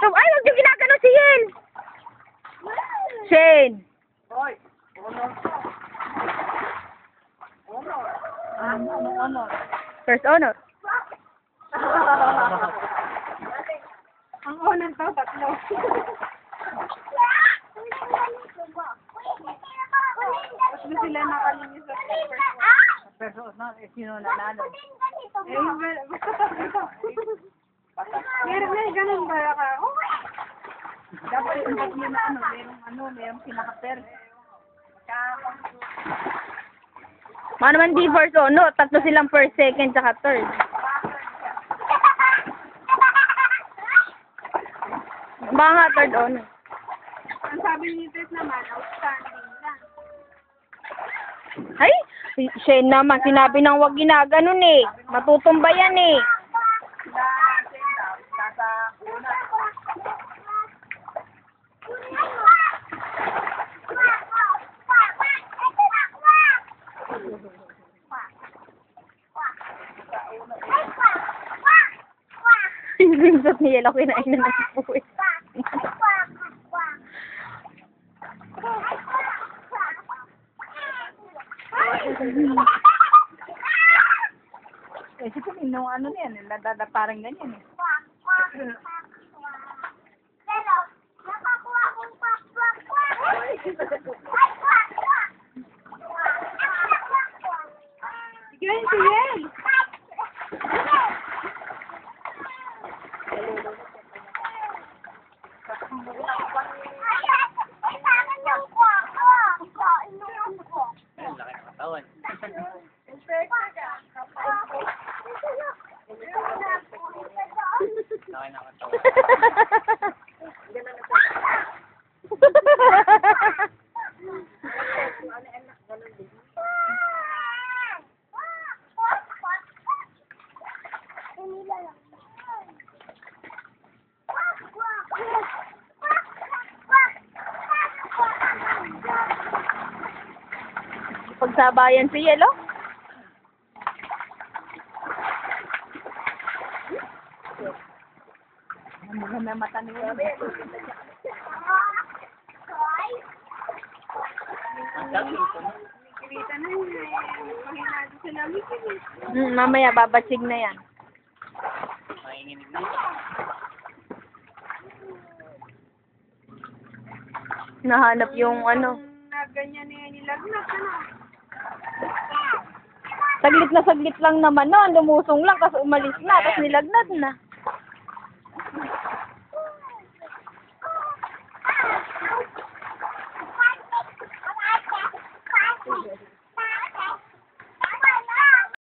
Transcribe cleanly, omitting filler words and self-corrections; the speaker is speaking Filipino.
Ay, huwag yung ginagano si Yen! Shane! Hoy! Honor. First honor. Ang honor to, tatlo. Tapos na sila nakalinis sa first honor. Sino nanalo? Basta tatlo. Meron ganun ba ka? Dapat yung tatlo na merong pinaka-per. Mga naman di first honor. Tatlo silang first, second, saka third. Baka nga third honor. Ang sabi ni Tess naman, outstanding lang. Ay, Shane naman, sinabi nang wag ginaganon eh. Matutumba yan eh. Nasa una. Yung binsot ni Yelo, kinain na ng puwit. Eh, si Puming, nung ano na yan, parang ganyan eh. Sige, sige! Laki ng katawan. Laki ng katawan. Pagsabayan si Yelo. Ang mga na mata nila. Kita na yun eh. Pahinado sila. Mamaya babatsig na yan. Mahinginig na. Nahanap yung ano. Ganyan eh, nilagnat ka na. Saglit lang naman no. Lumusong lang, tapos umalis na, tapos nilagnat na.